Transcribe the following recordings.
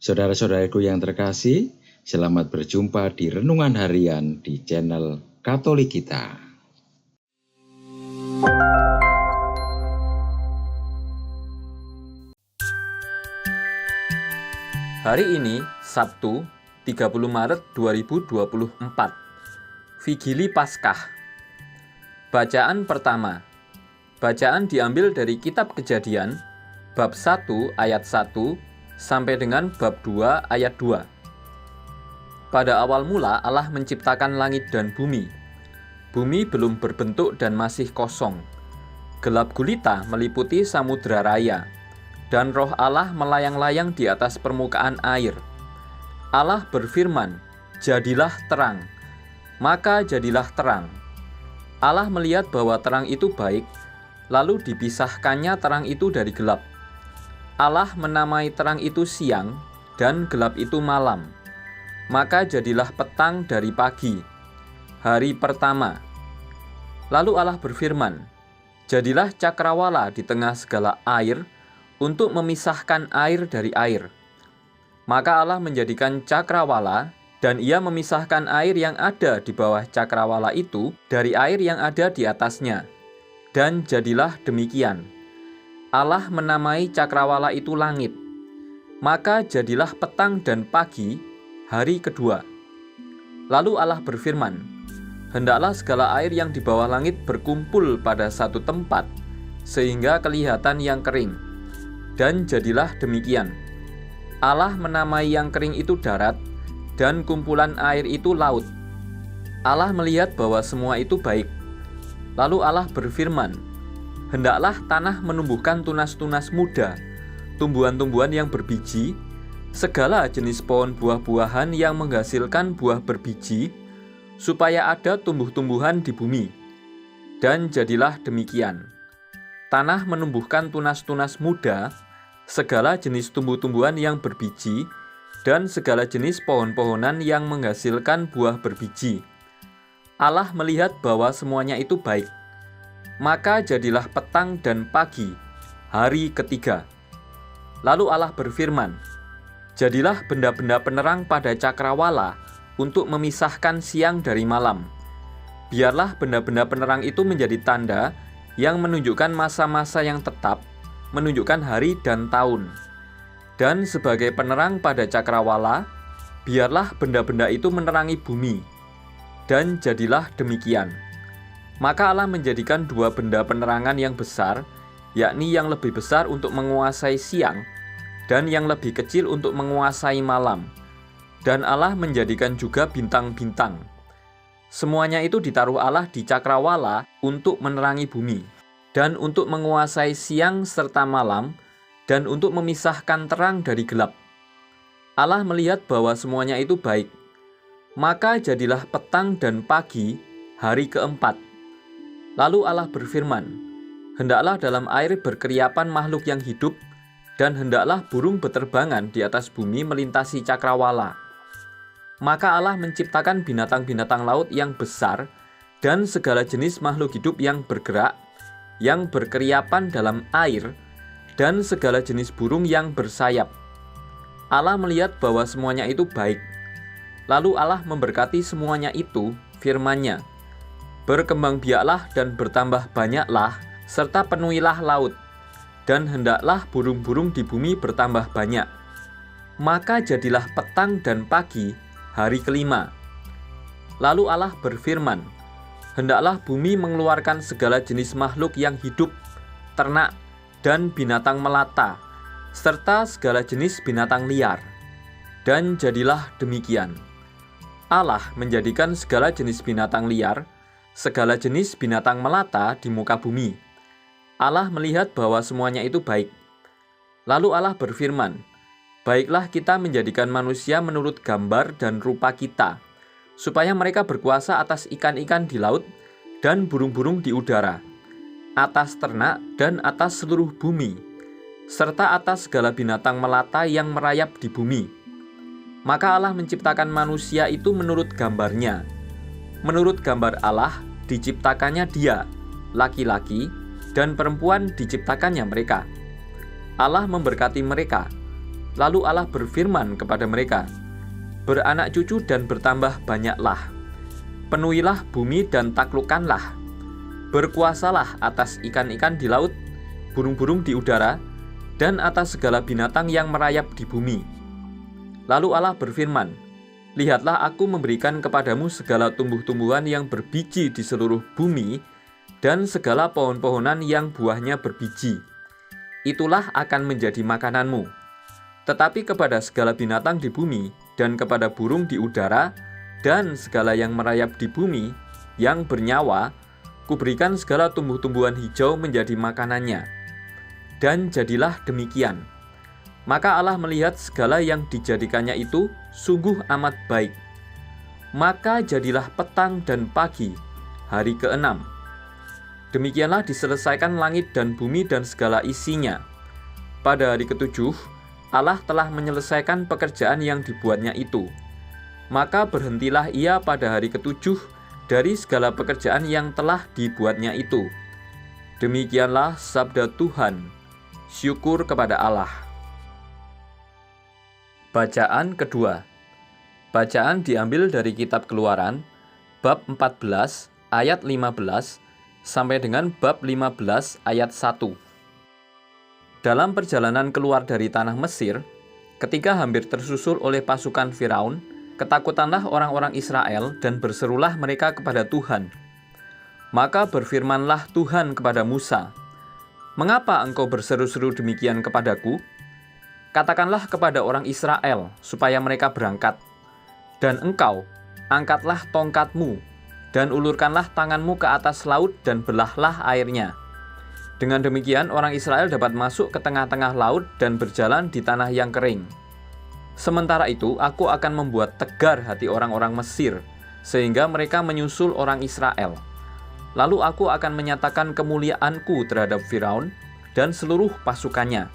Saudara-saudaraku yang terkasih, selamat berjumpa di Renungan Harian di channel Katolik kita. Hari ini, Sabtu, 30 Maret 2024, Vigili Paskah. Bacaan pertama. Bacaan diambil dari Kitab Kejadian, bab 1 ayat 1, sampai dengan bab 2 ayat 2. Pada awal mula Allah menciptakan langit dan bumi. Bumi belum berbentuk dan masih kosong. Gelap gulita meliputi samudra raya, dan roh Allah melayang-layang di atas permukaan air. Allah berfirman, "Jadilah terang." Maka jadilah terang. Allah melihat bahwa terang itu baik, lalu dipisahkannya terang itu dari gelap. Allah menamai terang itu siang, dan gelap itu malam. Maka jadilah petang dari pagi, hari pertama. Lalu Allah berfirman, "Jadilah cakrawala di tengah segala air, untuk memisahkan air dari air." Maka Allah menjadikan cakrawala, dan Ia memisahkan air yang ada di bawah cakrawala itu dari air yang ada di atasnya. Dan jadilah demikian. Allah menamai cakrawala itu langit. Maka jadilah petang dan pagi, hari kedua. Lalu Allah berfirman, "Hendaklah segala air yang di bawah langit berkumpul pada satu tempat, sehingga kelihatan yang kering." Dan jadilah demikian. Allah menamai yang kering itu darat, dan kumpulan air itu laut. Allah melihat bahwa semua itu baik. Lalu Allah berfirman, "Hendaklah tanah menumbuhkan tunas-tunas muda, tumbuhan-tumbuhan yang berbiji, segala jenis pohon buah-buahan yang menghasilkan buah berbiji, supaya ada tumbuh-tumbuhan di bumi." Dan jadilah demikian. Tanah menumbuhkan tunas-tunas muda, segala jenis tumbuh-tumbuhan yang berbiji, dan segala jenis pohon-pohonan yang menghasilkan buah berbiji. Allah melihat bahwa semuanya itu baik. Maka jadilah petang dan pagi, hari ketiga. Lalu Allah berfirman, "Jadilah benda-benda penerang pada cakrawala untuk memisahkan siang dari malam. Biarlah benda-benda penerang itu menjadi tanda yang menunjukkan masa-masa yang tetap, menunjukkan hari dan tahun. Dan sebagai penerang pada cakrawala, biarlah benda-benda itu menerangi bumi." Dan jadilah demikian. Maka Allah menjadikan dua benda penerangan yang besar, yakni yang lebih besar untuk menguasai siang, dan yang lebih kecil untuk menguasai malam. Dan Allah menjadikan juga bintang-bintang. Semuanya itu ditaruh Allah di cakrawala untuk menerangi bumi, dan untuk menguasai siang serta malam, dan untuk memisahkan terang dari gelap. Allah melihat bahwa semuanya itu baik. Maka jadilah petang dan pagi, hari keempat. Lalu Allah berfirman, "Hendaklah dalam air berkeriapan makhluk yang hidup, dan hendaklah burung beterbangan di atas bumi melintasi cakrawala." Maka Allah menciptakan binatang-binatang laut yang besar, dan segala jenis makhluk hidup yang bergerak, yang berkeriapan dalam air, dan segala jenis burung yang bersayap. Allah melihat bahwa semuanya itu baik. Lalu Allah memberkati semuanya itu, firman-Nya, "Berkembangbiaklah dan bertambah banyaklah, serta penuhilah laut, dan hendaklah burung-burung di bumi bertambah banyak." Maka jadilah petang dan pagi, hari kelima. Lalu Allah berfirman, "Hendaklah bumi mengeluarkan segala jenis makhluk yang hidup, ternak, dan binatang melata, serta segala jenis binatang liar." Dan jadilah demikian. Allah menjadikan segala jenis binatang liar, segala jenis binatang melata di muka bumi. Allah melihat bahwa semuanya itu baik. Lalu Allah berfirman, "Baiklah kita menjadikan manusia menurut gambar dan rupa kita, supaya mereka berkuasa atas ikan-ikan di laut dan burung-burung di udara, atas ternak dan atas seluruh bumi, serta atas segala binatang melata yang merayap di bumi." Maka Allah menciptakan manusia itu menurut gambarnya. Menurut gambar Allah diciptakannya dia, laki-laki, dan perempuan diciptakannya mereka. Allah memberkati mereka. Lalu Allah berfirman kepada mereka, "Beranak cucu dan bertambah banyaklah. Penuhilah bumi dan taklukkanlah. Berkuasalah atas ikan-ikan di laut, burung-burung di udara, dan atas segala binatang yang merayap di bumi." Lalu Allah berfirman, "Lihatlah, aku memberikan kepadamu segala tumbuh-tumbuhan yang berbiji di seluruh bumi, dan segala pohon-pohonan yang buahnya berbiji. Itulah akan menjadi makananmu. Tetapi kepada segala binatang di bumi, dan kepada burung di udara, dan segala yang merayap di bumi, yang bernyawa, kuberikan segala tumbuh-tumbuhan hijau menjadi makanannya." Dan jadilah demikian. Maka Allah melihat segala yang dijadikannya itu sungguh amat baik. Maka jadilah petang dan pagi, hari ke-6. Demikianlah diselesaikan langit dan bumi dan segala isinya. Pada hari ke-7, Allah telah menyelesaikan pekerjaan yang dibuatnya itu. Maka berhentilah ia pada hari ke-7 dari segala pekerjaan yang telah dibuatnya itu. Demikianlah sabda Tuhan. Syukur kepada Allah. Bacaan kedua. Bacaan diambil dari kitab Keluaran, bab 14, ayat 15, sampai dengan bab 15 ayat 1. Dalam perjalanan keluar dari tanah Mesir, ketika hampir tersusul oleh pasukan Firaun, ketakutanlah orang-orang Israel dan berserulah mereka kepada Tuhan. Maka berfirmanlah Tuhan kepada Musa, "Mengapa engkau berseru-seru demikian kepadaku? Katakanlah kepada orang Israel supaya mereka berangkat. Dan engkau, angkatlah tongkatmu, dan ulurkanlah tanganmu ke atas laut dan belahlah airnya. Dengan demikian orang Israel dapat masuk ke tengah-tengah laut dan berjalan di tanah yang kering. Sementara itu aku akan membuat tegar hati orang-orang Mesir, sehingga mereka menyusul orang Israel. Lalu aku akan menyatakan kemuliaanku terhadap Firaun dan seluruh pasukannya,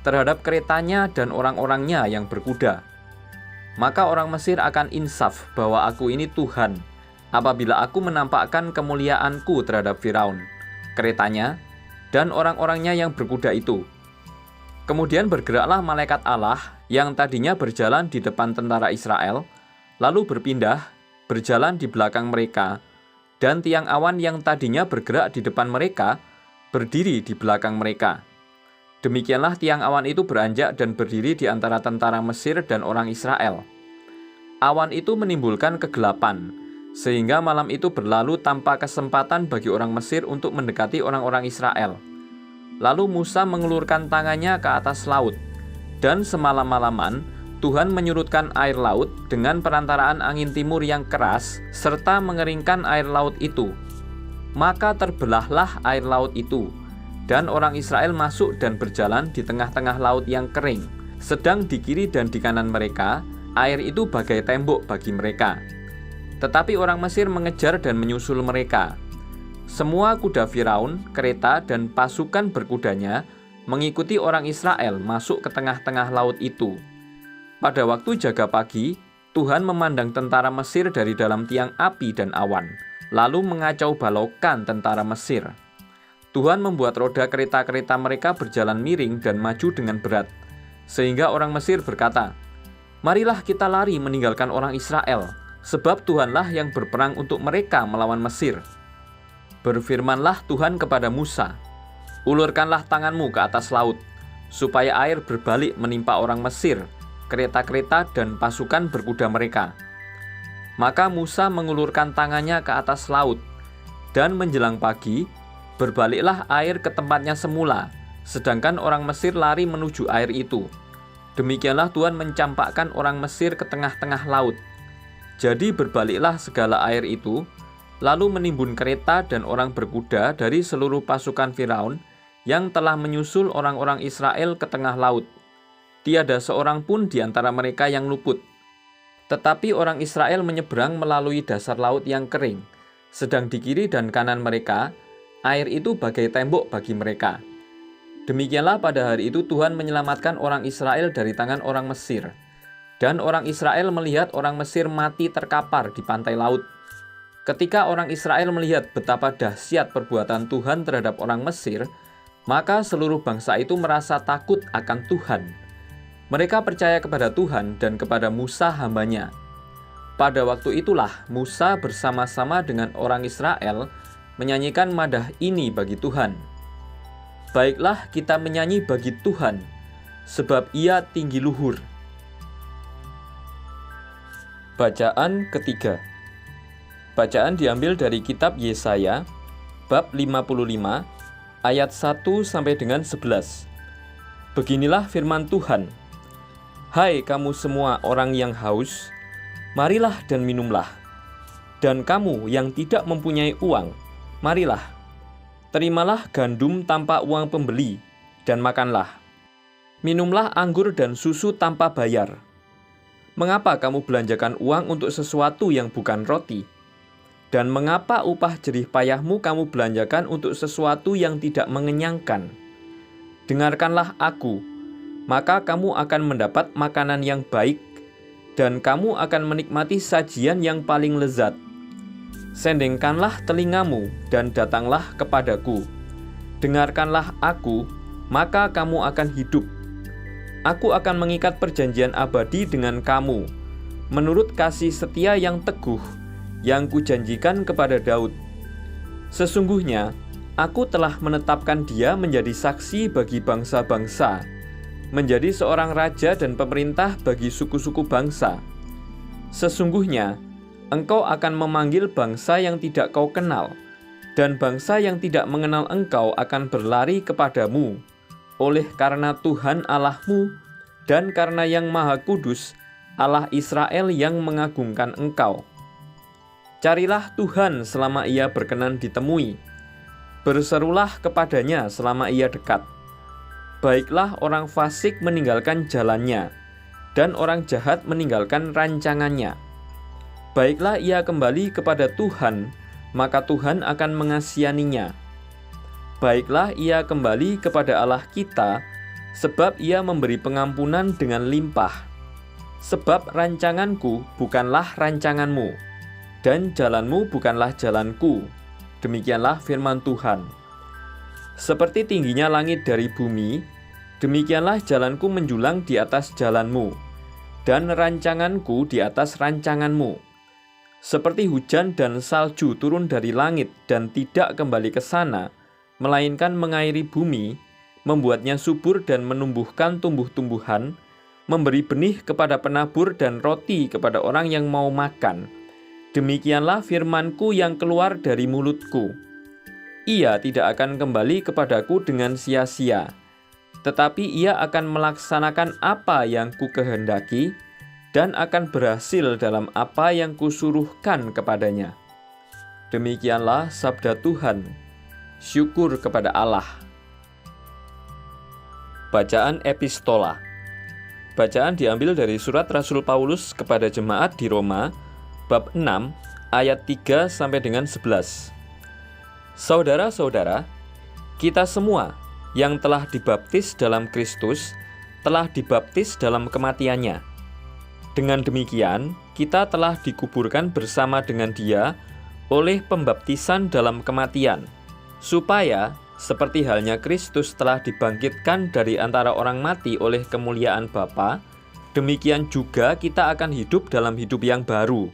terhadap keretanya dan orang-orangnya yang berkuda. Maka orang Mesir akan insaf bahwa aku ini Tuhan, apabila aku menampakkan kemuliaanku terhadap Firaun, keretanya, dan orang-orangnya yang berkuda itu." Kemudian bergeraklah malaikat Allah yang tadinya berjalan di depan tentara Israel, lalu berpindah, berjalan di belakang mereka, dan tiang awan yang tadinya bergerak di depan mereka, berdiri di belakang mereka. Demikianlah tiang awan itu beranjak dan berdiri di antara tentara Mesir dan orang Israel. Awan itu menimbulkan kegelapan, sehingga malam itu berlalu tanpa kesempatan bagi orang Mesir untuk mendekati orang-orang Israel. Lalu Musa mengulurkan tangannya ke atas laut, dan semalam-malaman Tuhan menyurutkan air laut dengan perantaraan angin timur yang keras, serta mengeringkan air laut itu. Maka terbelahlah air laut itu, dan orang Israel masuk dan berjalan di tengah-tengah laut yang kering, sedang di kiri dan di kanan mereka, air itu bagai tembok bagi mereka. Tetapi orang Mesir mengejar dan menyusul mereka. Semua kuda Firaun, kereta, dan pasukan berkudanya mengikuti orang Israel masuk ke tengah-tengah laut itu. Pada waktu jaga pagi, Tuhan memandang tentara Mesir dari dalam tiang api dan awan, lalu mengacau balaukan tentara Mesir. Tuhan membuat roda kereta-kereta mereka berjalan miring dan maju dengan berat, sehingga orang Mesir berkata, "Marilah kita lari meninggalkan orang Israel, sebab Tuhanlah yang berperang untuk mereka melawan Mesir." Berfirmanlah Tuhan kepada Musa, "Ulurkanlah tanganmu ke atas laut, supaya air berbalik menimpa orang Mesir, kereta-kereta dan pasukan berkuda mereka." Maka Musa mengulurkan tangannya ke atas laut, dan menjelang pagi, berbaliklah air ke tempatnya semula, sedangkan orang Mesir lari menuju air itu. Demikianlah Tuhan mencampakkan orang Mesir ke tengah-tengah laut. Jadi berbaliklah segala air itu, lalu menimbun kereta dan orang berkuda dari seluruh pasukan Firaun yang telah menyusul orang-orang Israel ke tengah laut. Tiada seorang pun di antara mereka yang luput. Tetapi orang Israel menyeberang melalui dasar laut yang kering, sedang di kiri dan kanan mereka, air itu bagai tembok bagi mereka. Demikianlah pada hari itu Tuhan menyelamatkan orang Israel dari tangan orang Mesir. Dan orang Israel melihat orang Mesir mati terkapar di pantai laut. Ketika orang Israel melihat betapa dahsyat perbuatan Tuhan terhadap orang Mesir, maka seluruh bangsa itu merasa takut akan Tuhan. Mereka percaya kepada Tuhan dan kepada Musa hamba-Nya. Pada waktu itulah Musa bersama-sama dengan orang Israel menyanyikan madah ini bagi Tuhan. Baiklah kita menyanyi bagi Tuhan, sebab Ia tinggi luhur. Bacaan ketiga. Bacaan diambil dari kitab Yesaya, bab 55, ayat 1 sampai dengan 11. Beginilah firman Tuhan. Hai kamu semua orang yang haus, marilah dan minumlah. Dan kamu yang tidak mempunyai uang, marilah. Terimalah gandum tanpa uang pembeli, dan makanlah. Minumlah anggur dan susu tanpa bayar. Mengapa kamu belanjakan uang untuk sesuatu yang bukan roti? Dan mengapa upah jerih payahmu kamu belanjakan untuk sesuatu yang tidak mengenyangkan? Dengarkanlah aku, maka kamu akan mendapat makanan yang baik, dan kamu akan menikmati sajian yang paling lezat. Sendengkanlah telingamu dan datanglah kepadaku. Dengarkanlah aku, maka kamu akan hidup. Aku akan mengikat perjanjian abadi dengan kamu, menurut kasih setia yang teguh, yang kujanjikan kepada Daud. Sesungguhnya, aku telah menetapkan dia menjadi saksi bagi bangsa-bangsa, menjadi seorang raja dan pemerintah bagi suku-suku bangsa. Sesungguhnya, engkau akan memanggil bangsa yang tidak kau kenal, dan bangsa yang tidak mengenal engkau akan berlari kepadamu, oleh karena Tuhan Allahmu dan karena Yang Maha Kudus, Allah Israel yang mengagungkan engkau. Carilah Tuhan selama Ia berkenan ditemui. Berserulah kepadanya selama Ia dekat. Baiklah orang fasik meninggalkan jalannya, dan orang jahat meninggalkan rancangannya. Baiklah ia kembali kepada Tuhan, maka Tuhan akan mengasihaninya. Baiklah ia kembali kepada Allah kita, sebab Ia memberi pengampunan dengan limpah. Sebab rancanganku bukanlah rancanganmu, dan jalanmu bukanlah jalanku. Demikianlah firman Tuhan. Seperti tingginya langit dari bumi, demikianlah jalanku menjulang di atas jalanmu, dan rancanganku di atas rancanganmu. Seperti hujan dan salju turun dari langit dan tidak kembali ke sana, melainkan mengairi bumi, membuatnya subur dan menumbuhkan tumbuh-tumbuhan, memberi benih kepada penabur dan roti kepada orang yang mau makan. Demikianlah firman-Ku yang keluar dari mulut-Ku. Ia tidak akan kembali kepadaku dengan sia-sia, tetapi ia akan melaksanakan apa yang Kukehendaki dan akan berhasil dalam apa yang Kusuruhkan kepadanya. Demikianlah sabda Tuhan. Syukur kepada Allah. Bacaan Epistola. Bacaan diambil dari surat Rasul Paulus kepada jemaat di Roma, bab 6, ayat 3 sampai dengan 11. Saudara-saudara, kita semua yang telah dibaptis dalam Kristus telah dibaptis dalam kematiannya. Dengan demikian, kita telah dikuburkan bersama dengan Dia oleh pembaptisan dalam kematian, supaya seperti halnya Kristus telah dibangkitkan dari antara orang mati oleh kemuliaan Bapa, demikian juga kita akan hidup dalam hidup yang baru.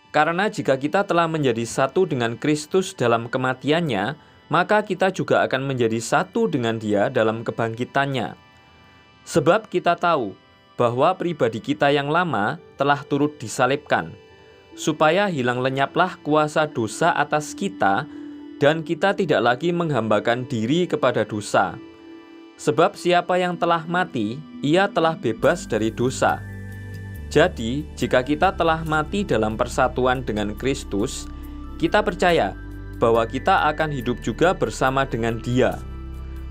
Karena jika kita telah menjadi satu dengan Kristus dalam kematiannya, maka kita juga akan menjadi satu dengan Dia dalam kebangkitannya. Sebab kita tahu bahwa pribadi kita yang lama telah turut disalibkan, supaya hilang lenyaplah kuasa dosa atas kita, dan kita tidak lagi menghambakan diri kepada dosa. Sebab siapa yang telah mati, ia telah bebas dari dosa. Jadi, jika kita telah mati dalam persatuan dengan Kristus, kita percaya bahwa kita akan hidup juga bersama dengan Dia.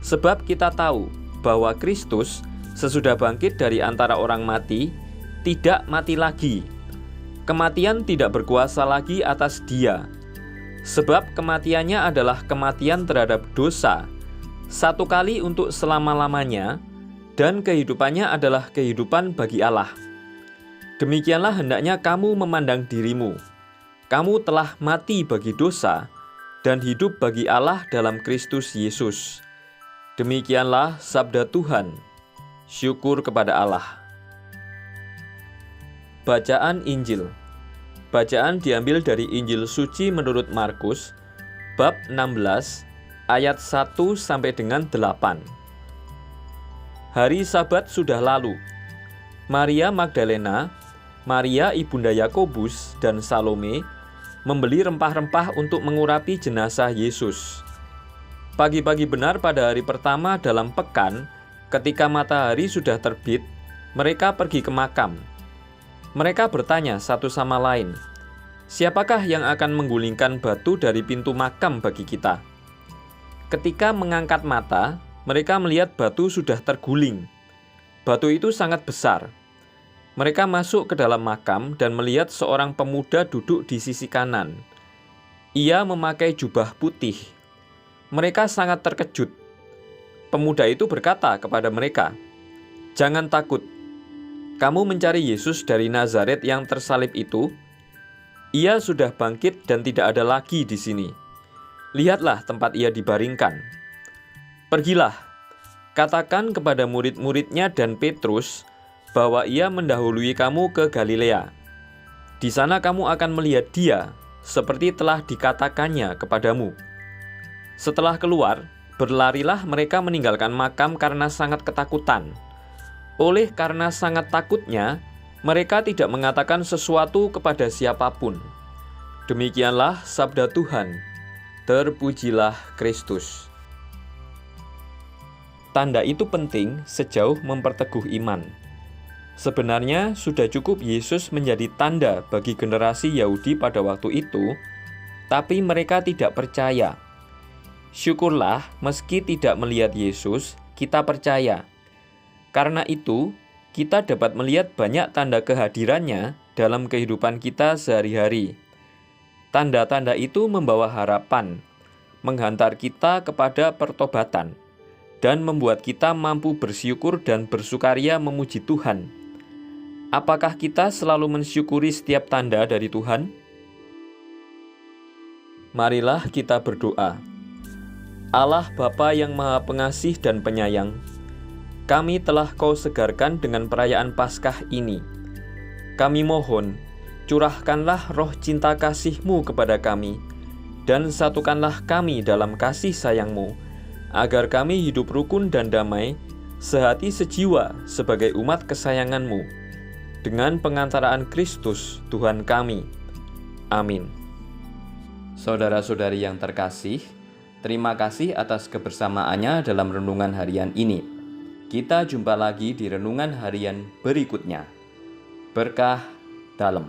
Sebab kita tahu bahwa Kristus, sesudah bangkit dari antara orang mati, tidak mati lagi. Kematian tidak berkuasa lagi atas Dia. Sebab kematiannya adalah kematian terhadap dosa, satu kali untuk selama-lamanya, dan kehidupannya adalah kehidupan bagi Allah. Demikianlah hendaknya kamu memandang dirimu. Kamu telah mati bagi dosa, dan hidup bagi Allah dalam Kristus Yesus. Demikianlah sabda Tuhan. Syukur kepada Allah. Bacaan Injil. Bacaan diambil dari Injil Suci menurut Markus, bab 16, ayat 1 sampai dengan 8. Hari Sabat sudah lalu. Maria Magdalena, Maria ibunda Yakobus, dan Salome membeli rempah-rempah untuk mengurapi jenazah Yesus. Pagi-pagi benar pada hari pertama dalam pekan, ketika matahari sudah terbit, mereka pergi ke makam. Mereka bertanya satu sama lain, "Siapakah yang akan menggulingkan batu dari pintu makam bagi kita?" Ketika mengangkat mata, mereka melihat batu sudah terguling. Batu itu sangat besar. Mereka masuk ke dalam makam dan melihat seorang pemuda duduk di sisi kanan. Ia memakai jubah putih. Mereka sangat terkejut. Pemuda itu berkata kepada mereka, "Jangan takut. Kamu mencari Yesus dari Nazaret yang tersalib itu? Ia sudah bangkit dan tidak ada lagi di sini. Lihatlah tempat ia dibaringkan. Pergilah, katakan kepada murid-muridnya dan Petrus bahwa ia mendahului kamu ke Galilea. Di sana kamu akan melihat dia, seperti telah dikatakannya kepadamu." Setelah keluar, berlarilah mereka meninggalkan makam karena sangat ketakutan. Oleh karena sangat takutnya, mereka tidak mengatakan sesuatu kepada siapapun. Demikianlah sabda Tuhan. Terpujilah Kristus. Tanda itu penting sejauh memperteguh iman. Sebenarnya sudah cukup Yesus menjadi tanda bagi generasi Yahudi pada waktu itu, tapi mereka tidak percaya. Syukurlah, meski tidak melihat Yesus, kita percaya. Karena itu, kita dapat melihat banyak tanda kehadirannya dalam kehidupan kita sehari-hari. Tanda-tanda itu membawa harapan, menghantar kita kepada pertobatan, dan membuat kita mampu bersyukur dan bersukaria memuji Tuhan. Apakah kita selalu mensyukuri setiap tanda dari Tuhan? Marilah kita berdoa. Allah Bapa yang Maha Pengasih dan Penyayang, kami telah Kau segarkan dengan perayaan Paskah ini. Kami mohon, curahkanlah roh cinta kasih-Mu kepada kami, dan satukanlah kami dalam kasih sayang-Mu, agar kami hidup rukun dan damai, sehati sejiwa sebagai umat kesayangan-Mu, dengan pengantaraan Kristus Tuhan kami. Amin. Saudara-saudari yang terkasih, terima kasih atas kebersamaannya dalam renungan harian ini. Kita jumpa lagi di renungan harian berikutnya. Berkah dalam.